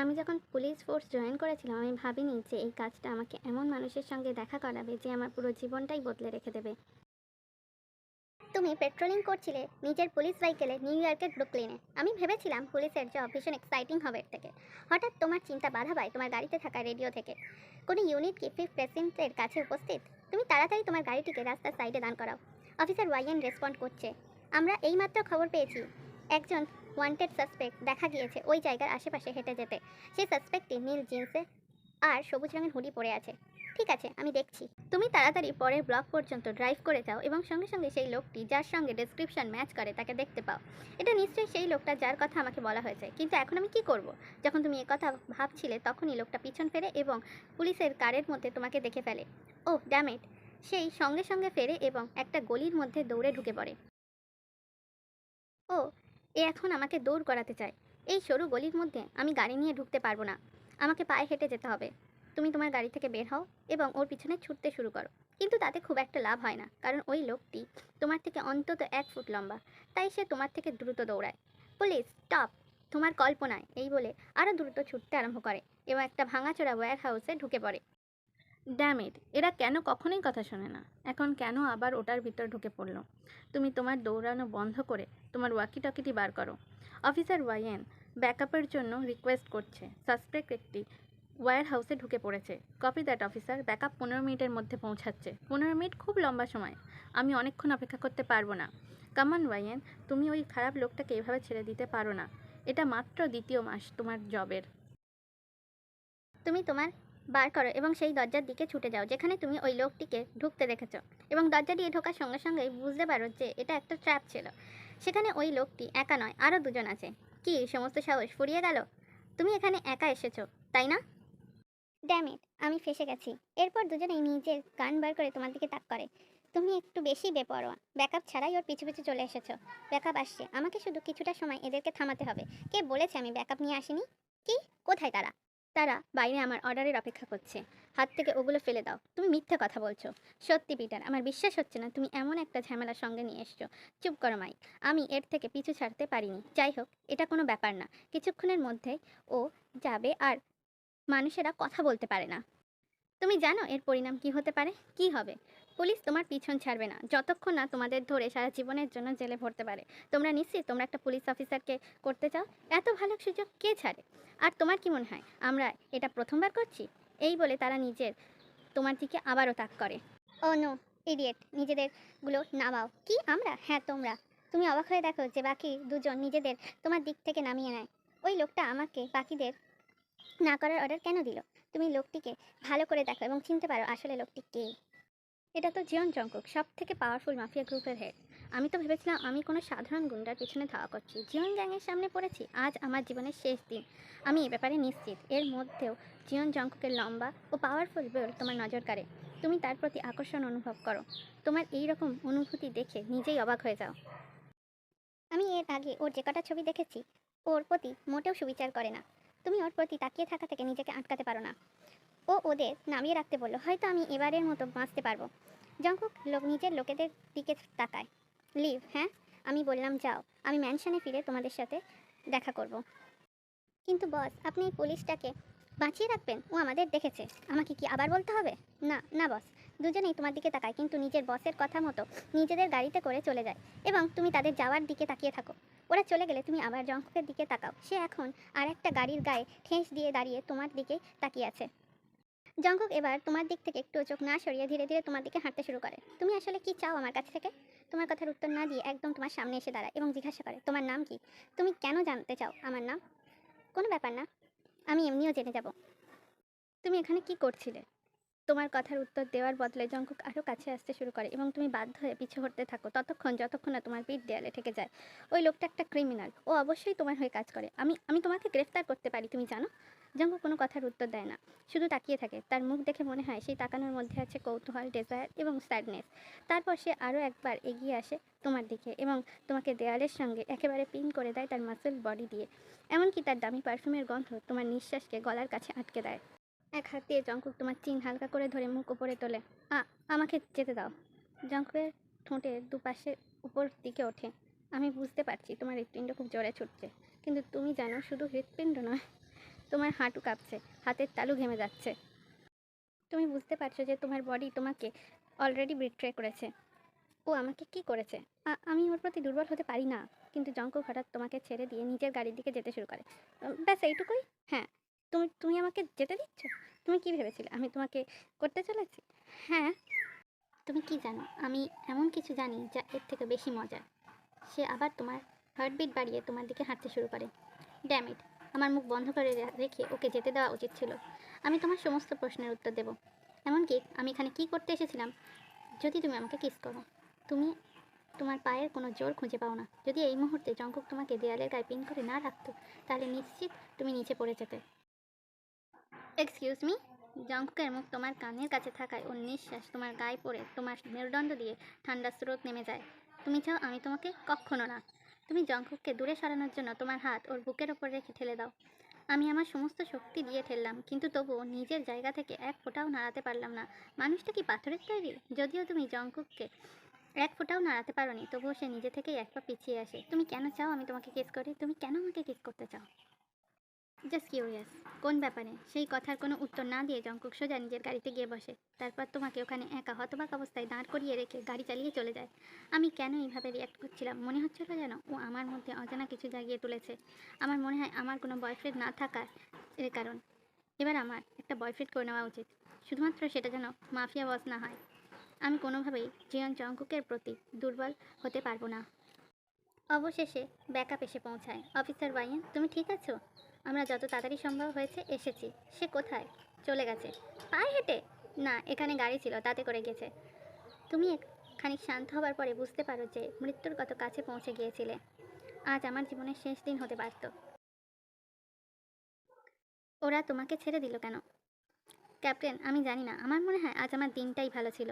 আমি যখন police force join করেছিলাম, আমি ভাবিনি যে এই কাজটা আমাকে এমন মানুষের সঙ্গে দেখা করাবে যে আমার পুরো জীবনটাই বদলে রেখে দেবে। তুমি পেট্রোলিং করছিলে নিজের পুলিশ সাইকেলে নিউ ইয়র্কের ব্রুকলিনে। আমি ভেবেছিলাম পুলিশের জব ভীষণ এক্সাইটিং হবে এর থেকে। হঠাৎ তোমার চিন্তা বাধা পায় তোমার গাড়িতে থাকা রেডিও থেকে। কোনো ইউনিট কি ফিফথ প্রেসিডেন্টের কাছে উপস্থিত? তুমি তাড়াতাড়ি তোমার গাড়িটিকে রাস্তার সাইডে দান করাও। অফিসার ওয়াইয়েন রেসপন্ড করছে, আমরা এইমাত্র খবর পেয়েছি একজন ওয়ান্টেড সাসপেক্ট দেখা গিয়েছে ওই জায়গার আশেপাশে হেঁটে যেতে। সেই সাসপেক্টটি নীল জিন্সে আর সবুজ রঙের হুডি পরে আছে। ঠিক আছে, আমি দেখছি। তুমি তাড়াতাড়ি পরের ব্লক পর্যন্ত ড্রাইভ করে যাও এবং সঙ্গে সঙ্গে সেই লোকটি যার সঙ্গে ডেসক্রিপশন ম্যাচ করে তাকে দেখতে পাও। এটা নিশ্চয়ই সেই লোকটা যার কথা আমাকে বলা হয়েছে। কিন্তু এখন আমি কি করব? যখন তুমি একথা ভাবছিলে তখনই লোকটা পিছন ফেরে এবং পুলিশের কারের মধ্যে তোমাকে দেখে ফেলে। ওহ ড্যামিট! সেই সঙ্গে সঙ্গে ফেরে এবং একটা গলির মধ্যে দৌড়ে ঢুকে পড়ে। ও, এ এখন আমাকে দৌড় করাতে চায়। এই সরু গলির মধ্যে আমি গাড়ি নিয়ে ঢুকতে পারবো না। আমাকে পায়ে হেঁটে যেতে হবে। তুমি তোমার গাড়ি থেকে বের হও এবং ওর পিছনে ছুটতে শুরু করো। কিন্তু তাতে খুব একটা লাভ হয় না, কারণ ওই লোকটি তোমার থেকে অন্তত 1 ফুট লম্বা। তাই সে তোমার থেকে দ্রুত দৌড়ায়। Police stop! তোমার কল্পনায় এই বলে আরও দ্রুত ছুটতে আরম্ভ করে এবং একটা ভাঙাচোরা ওয়্যার হাউসে ঢুকে পড়ে। ড্যামিট, এরা কেন কখনোই কথা শোনে না? এখন কেন আবার ওটার ভিতর ঢুকে পড়লো? তুমি তোমার দৌড়ানো বন্ধ করে তোমার ওয়াকি টকিটি বার করো। অফিসার ওয়াইয়েন ব্যাকআপের জন্য রিকোয়েস্ট করছে। সাসপেক্ট একটি ওয়্যার হাউসে ঢুকে পড়েছে। Copy that officer. ব্যাকআপ 15 মিনিটের মধ্যে পৌঁছাচ্ছে। 15 মিনিট খুব লম্বা সময়। আমি অনেকক্ষণ অপেক্ষা করতে পারবো না। কামান ওয়াইয়েন, তুমি ওই খারাপ লোকটাকে এভাবে ছেড়ে দিতে পারো না। এটা মাত্র দ্বিতীয় মাস তোমার জবের। তুমি তোমার বার করো এবং সেই দরজার দিকে ছুটে যাও যেখানে তুমি ওই লোকটিকে ঢুকতে দেখেছ, এবং দরজা দিয়ে ঢোকার সঙ্গে সঙ্গেই বুঝতে পারো যে এটা একটা ট্র্যাপ ছিল। সেখানে ওই লোকটি একা নয়, আরও দুজন আছে। কি সমস্ত সাহস ফুরিয়ে গেল? তুমি এখানে একা এসেছো, তাই না? ড্যামিট, আমি ফেঁসে গেছি। এরপর দুজনেই নিজের গান বার করে তোমার দিকে তাক করে। তুমি একটু বেশি বেপরোয়া। ব্যাকআপ ছাড়াই ওর পিছু পিছু চলে এসেছো। ব্যাকআপ আসছে, আমাকে শুধু কিছুটা সময় এদেরকে থামাতে হবে। কে বলেছে আমি ব্যাকআপ নিয়ে আসিনি? কি? কোথায় তারা? তারা বাইরে আমার অর্ডারের অপেক্ষা করছে। হাত থেকে ওগুলো ফেলে দাও। তুমি মিথ্যে কথা বলছো। সত্যি পিটার, আমার বিশ্বাস হচ্ছে না তুমি এমন একটা ঝামেলার সঙ্গে নিয়ে এসছো। চুপ করো মাইক। আমি এর থেকে পিছু ছাড়তে পারিনি। যাই হোক, এটা কোনো ব্যাপার না। কিছুক্ষণের মধ্যেই ও যাবে আর মানুষেরা কথা বলতে পারে না। তুমি জানো এর পরিণাম কি হতে পারে? কি হবে? পুলিশ তোমার পিছন ছাড়বে না যতক্ষণ না তোমাদের ধরে সারা জীবনের জন্য জেলে ভরতে পারে। তোমরা নিশ্চিত তোমরা একটা পুলিশ অফিসারকে করতে চাও? এত ভালো সুযোগ কে ছাড়ে? আর তোমার কি মনে হয় আমরা এটা প্রথমবার করছি? এই বলে তারা নিজের তোমার দিকে আবারও তাক করে। ও নো, ইডিয়েট! নিজেদের গুলো নামাও। কি আমরা? হ্যাঁ তোমরা। তুমি অবাক হয়ে দেখো যে বাকি দুজন নিজেদের তোমার দিক থেকে নামিয়ে নেয়। ওই লোকটা আমাকে বাকিদের না করার অর্ডার কেন দিল? তুমি লোকটিকে ভালো করে দেখো এবং চিনতে পারো আসলে লোকটি কে। এটা তো জিয়ন জংকুক, সব থেকে পাওয়ারফুল মাফিয়া গ্রুপের হেড। আমি তো ভেবেছিলাম আমি কোনো সাধারণ গুন্ডার পিছনে ধাওয়া করছি। জিয়ন গ্যাংয়ের সামনে পড়েছি। আজ আমার জীবনের শেষ দিন। আমি এ ব্যাপারে নিশ্চিত। এর মধ্যেও জিয়ন জংকুকের লম্বা ও পাওয়ারফুল বেল তোমার নজর কাড়ে। তুমি তার প্রতি আকর্ষণ অনুভব করো। তোমার এই রকম অনুভূতি দেখে নিজেই অবাক হয়ে যাও। আমি এর আগে ওর যে কটা ছবি দেখেছি, ওর প্রতি মোটেও সুবিচার করে না। তুমি ওর প্রতি তাকিয়ে থাকা থেকে নিজেকে আটকাতে পারো না। ও ওদের নামিয়ে রাখতে বলল। হয়তো আমি এবারের মতো বাঁচতে পারবো। জংকুক নিজের লোকেদের দিকে তাকায়। লিভ, হ্যাঁ? আমি বললাম যাও। আমি ম্যানশনে ফিরে তোমাদের সাথে দেখা করব। কিন্তু বস, আপনি এই পুলিশটাকে বাঁচিয়ে রাখবেন? ও আমাদের দেখেছে। আমাকে কি আবার বলতে হবে? না না বস। দুজনেই তোমার দিকে তাকায়, কিন্তু নিজের বসের কথা মতো নিজেদের গাড়িতে করে চলে যায় এবং তুমি তাদের যাওয়ার দিকে তাকিয়ে থাকো। ওরা চলে গেলে তুমি আবার জংকুকের দিকে তাকাও। সে এখন আর একটা গাড়ির গায়ে ঠেস দিয়ে দাঁড়িয়ে তোমার দিকে তাকিয়ে আছে। জঙ্কুক এবার তোমার দিক থেকে একটু চোখ না সরিয়ে ধীরে ধীরে তোমার দিকে হাঁটতে শুরু করে। তুমি আসলে কি চাও আমার কাছ থেকে? তোমার কথার উত্তর না দিয়ে একদম তোমার সামনে এসে দাঁড়ায় এবং জিজ্ঞাসা করে, তোমার নাম কি? তুমি কেন জানতে চাও আমার নাম? কোনো ব্যাপার না, আমি এমনিও জেনে যাব। তুমি এখানে কি করছিলে? তোমার কথার উত্তর দেওয়ার বদলে জঙ্কুক আরও কাছে আসতে শুরু করে এবং তুমি বাধ্য হয়ে পিছু হটতে থাকো ততক্ষণ যতক্ষণ না তোমার পিঠ দেয়ালে ঠেকে যায়। ওই লোকটা একটা ক্রিমিনাল। ও অবশ্যই তোমার হয়ে কাজ করে। আমি আমি তোমাকে গ্রেফতার করতে পারি, তুমি জানো? জঙ্কুক কোনো কথার উত্তর দেয় না, শুধু তাকিয়ে থাকে। তার মুখ দেখে মনে হয় সেই তাকানোর মধ্যে আছে কৌতূহল, ডেজায়ার এবং স্যাডনেস। তারপর সে আরও একবার এগিয়ে আসে তোমার দিকে এবং তোমাকে দেয়ালের সঙ্গে একেবারে পিন করে দেয় তার মাসেল বডি দিয়ে। এমনকি তার দামি পারফিউমের গন্ধ তোমার নিঃশ্বাসকে গলার কাছে আটকে দেয়। এক হাত দিয়ে জঙ্কুক তোমার চিন হালকা করে ধরে মুখ উপরে তোলে। আমাকে যেতে দাও। জঙ্কুকের ঠোঁটের দুপাশে উপর দিকে ওঠে। আমি বুঝতে পারছি তোমার হৃৎপিণ্ড খুব জোরে ছুটছে, কিন্তু তুমি জানো শুধু হৃৎপিণ্ড নয়, তোমার হাঁটু কাঁপছে, হাতের তালু ঘেমে যাচ্ছে। তুমি বুঝতে পারছো যে তোমার বডি তোমাকে অলরেডি বিট্রে করেছে। ও আমাকে কি করেছে? আমি ওর প্রতি দুর্বল হতে পারি না। কিন্তু জঙ্কুক হঠাৎ তোমাকে ছেড়ে দিয়ে নিজের গাড়ির দিকে যেতে শুরু করে। ব্যাস এইটুকুই? হ্যাঁ। তুমি তুমি আমাকে যেতে দিচ্ছ? তুমি কি ভেবেছিলে আমি তোমাকে করতে চলেছি? হ্যাঁ। তুমি কি জানো? আমি এমন কিছু জানি যা এর থেকে বেশি মজার। সে আবার তোমার হার্টবিট বাড়িয়ে তোমার দিকে হাঁটতে শুরু করে। Damn it! আমার মুখ বন্ধ করে রেখে ওকে যেতে দেওয়া উচিত ছিল। আমি তোমার সমস্ত প্রশ্নের উত্তর দেব। এমনকি আমি এখানে কি করতে এসেছিলাম যদি তুমি আমাকে কিস করো। তুমি তোমার পায়ের কোনো জোর খুঁজে পাও না। যদি এই মুহূর্তে জঙ্কুক তোমাকে দেয়ালের গায়ে পিন করে না রাখতো, তাহলে নিশ্চিত তুমি নিচে পড়ে যেতে। Excuse me? জঙ্কুকের মুখ তোমার কানের কাছে থাকায় ওর নিঃশ্বাস তোমার গায়ে পড়ে তোমার মেরুদণ্ড দিয়ে ঠান্ডা স্রোত নেমে যায়। তুমি চাও আমি তোমাকে? কক্ষনো না। তুমি জঙ্কুককে দূরে সরানোর জন্য তোমার হাত ওর বুকের ওপর রেখে ঠেলে দাও। আমি আমার সমস্ত শক্তি দিয়ে ঠেললাম, কিন্তু তবুও নিজের জায়গা থেকে এক ফোঁটাও নাড়াতে পারলাম না। মানুষটা কি পাথরের তৈরি? যদিও তুমি জঙ্কুককে এক ফোঁটাও নাড়াতে পারোনি, তবুও সে নিজে থেকেই এক পা পিছিয়ে আসে। তুমি কেন চাও আমি তোমাকে কিস করি? তুমি কেন আমাকে কিস করতে চাও? Just curious. কোন ব্যাপারে? সেই কথার কোনো উত্তর না দিয়ে জঙ্কুক সোজা নিজের গাড়িতে গিয়ে বসে। তারপর তোমাকে ওখানে একা হতবাক অবস্থায় দাঁড় করিয়ে রেখে গাড়ি চালিয়ে চলে যায়। আমি কেন এইভাবে রিয়াক্ট করছিলাম? মনে হচ্ছিল যেন ও আমার মধ্যে অজানা কিছু জাগিয়ে তুলেছে। আমার মনে হয় আমার কোনো বয়ফ্রেন্ড না থাকার এর কারণ। এবার আমার একটা বয়ফ্রেন্ড করে নেওয়া উচিত, শুধুমাত্র সেটা যেন মাফিয়া বস না হয়। আমি কোনোভাবেই জিয়ন জঙ্কুকের প্রতি দুর্বল হতে পারবো না। অবশেষে ব্যাকআপ এসে পৌঁছায়। অফিসার ওয়াইয়েন, তুমি ঠিক আছো? আমরা যত তাড়াতাড়ি সম্ভব হয়েছে এসেছি। সে কোথায়? চলে গেছে। পায়ে হেঁটে? না, এখানে গাড়ি ছিল, তাতে করে গেছে। তুমি খানিক শান্ত হবার পরে বুঝতে পারো যে মৃত্যুর কত কাছে পৌঁছে গিয়েছিলে। আজ আমার জীবনের শেষ দিন হতে পারত। ওরা তোমাকে ছেড়ে দিল কেন? ক্যাপ্টেন, আমি জানি না। আমার মনে হয় আজ আমার দিনটাই ভালো ছিল।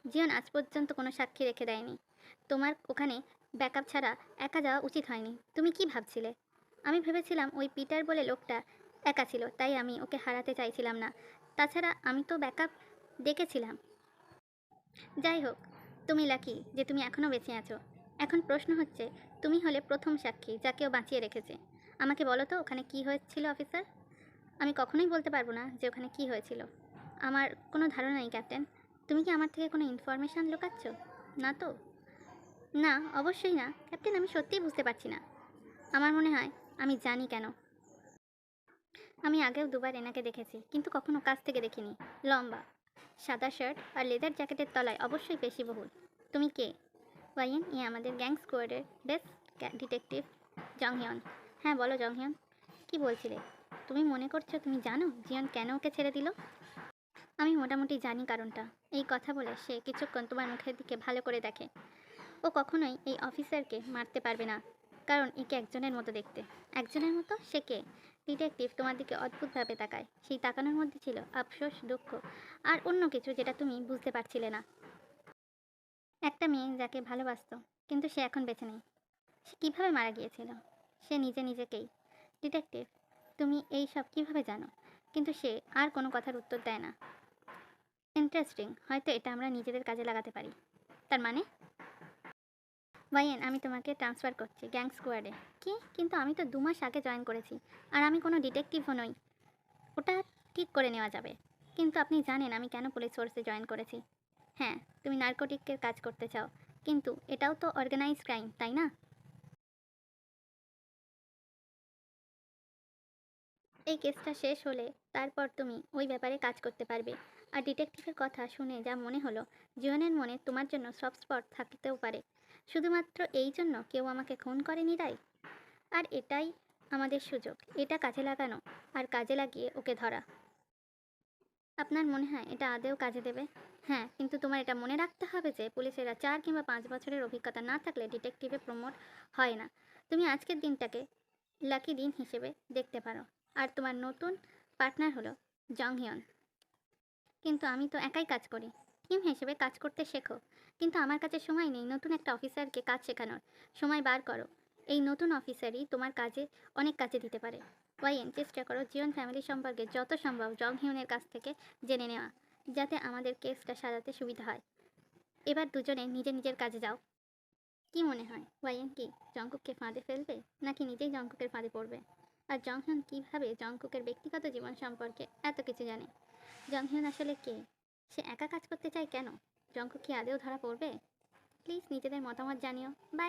জিয়ন আজ পর্যন্ত কোনো সাক্ষী রেখে দেয়নি। তোমার ওখানে ব্যাকআপ ছাড়া একা যাওয়া উচিত হয়নি। তুমি কি ভাবছিলে? আমি ভেবেছিলাম ওই পিটার বলে লোকটা একা ছিল, তাই আমি ওকে হারাতে চাইছিলাম না। তাছাড়া আমি তো ব্যাকআপ ডেকেছিলাম। যাই হোক, তুমি লাকি যে তুমি এখনও বেঁচে আছো। এখন প্রশ্ন হচ্ছে, তুমি হলে প্রথম সাক্ষী যাকে ও বাঁচিয়ে রেখেছে। আমাকে বলো তো ওখানে কী হয়েছিল অফিসার? আমি কখনোই বলতে পারবো না যে ওখানে কী হয়েছিল। আমার কোনো ধারণা নেই ক্যাপ্টেন। তুমি কি আমার থেকে কোনো ইনফরমেশান লুকাচ্ছ? না তো? না, অবশ্যই না ক্যাপ্টেন, আমি সত্যিই বুঝতে পারছি না। আমার মনে হয় আমি জানি কেন। আমি আগেও দুবার এনাকে দেখেছি, কিন্তু কখনো কাছ থেকে দেখিনি। লম্বা, সাদা শার্ট আর লেদার জ্যাকেটের তলায় অবশ্যই পেশিবহুল। তুমি কে? ওয়াইয়েন, আমাদের গ্যাং স্কোয়াডের বেস্ট ডিটেকটিভ জংহিয়ন। হ্যাঁ বলো জংহিয়ন, কি বলছিলে? তুমি মনে করছো তুমি জানো জিয়ন কেন ওকে ছেড়ে দিল? আমি মোটামুটি জানি কারণটা। এই কথা বলে সে কিছুক্ষণ তোমার মুখের দিকে ভালো করে দেখে। ও কখনোই এই অফিসারকে মারতে পারবে না, কারণ একে একজনের মতো দেখতে। একজনের মতো? সে কে? ডিটেকটিভ তোমার দিকে অদ্ভুতভাবে তাকায়। সেই তাকানোর মধ্যে ছিল আফসোস, দুঃখ আর অন্য কিছু যেটা তুমি বুঝতে পারছিলে না। একটা মেয়ে যাকে ভালোবাসতো, কিন্তু সে এখন বেঁচে নেই। সে কীভাবে মারা গিয়েছিল? সে নিজে নিজেকেই। ডিটেকটিভ, তুমি এই সব কীভাবে জানো? কিন্তু সে আর কোনো কথার উত্তর দেয় না। ইন্টারেস্টিং, হয়তো এটা আমরা নিজেদের কাজে লাগাতে পারি। তার মানে? ওয়াইয়েন, আমি তোমাকে ট্রান্সফার করছি গ্যাং স্কোয়াডে। কি? কিন্তু আমি তো 2 মাস আগে জয়েন করেছি, আর আমি কোনো ডিটেকটিভও নই। ওটা ঠিক করে নেওয়া যাবে। কিন্তু আপনি জানেন আমি কেন পুলিশ ফোর্সে জয়েন করেছি? হ্যাঁ, তুমি নার্কোটিকের কাজ করতে চাও, কিন্তু এটাও তো অর্গানাইজড ক্রাইম, তাই না? এই কেসটা শেষ হলে তারপর তুমি ওই ব্যাপারে কাজ করতে পারবে। আর ডিটেকটিভের কথা শুনে যা মনে হলো, জীবনের মনে তোমার জন্য সফট স্পট থাকতেও পারে। শুধুমাত্র এই জন্য কেউ আমাকে খুন করেনি তাই? আর এটাই আমাদের সুযোগ, এটা কাজে লাগানো আর কাজে লাগিয়ে ওকে ধরা। আপনার মনে হয় এটা আদেও কাজে দেবে? হ্যাঁ, কিন্তু তোমার এটা মনে রাখতে হবে যে পুলিশেরা 4 কিংবা 5 বছরের অভিজ্ঞতা না থাকলে ডিটেকটিভে প্রমোট হয় না। তুমি আজকের দিনটাকে লাকি দিন হিসেবে দেখতে পারো। আর তোমার নতুন পার্টনার হলো জংহিয়ন। কিন্তু আমি তো একাই কাজ করি। টিম হিসেবে কাজ করতে শেখো। কিন্তু আমার কাছে সময় নেই নতুন একটা অফিসারকে কাজ শেখানোর। সময় বার করো। এই নতুন অফিসারই তোমার কাজে অনেক কাজে দিতে পারে। ওয়াইয়েন, চেষ্টা করো জিয়ন ফ্যামিলি সম্পর্কে যত সম্ভব জংহিয়নের কাছ থেকে জেনে নেওয়া, যাতে আমাদের কেসটা সাজাতে সুবিধা হয়। এবার দুজনে নিজের নিজের কাজে যাও। কি মনে হয় ওয়াইয়েন, কি জঙ্কুককে ফাঁদে ফেলবে, নাকি নিজেই জঙ্কুকের ফাঁদে পড়বে? আর জংhyun কীভাবে জংকুকের ব্যক্তিগত জীবন সম্পর্কে এত কিছু জানে। জংhyun আসলে কে? সে একা কাজ করতে চায় কেন? জংকুক কি আদেও ধরা পড়বে? প্লিজ নিজেদের মতামত জানিও। বাই।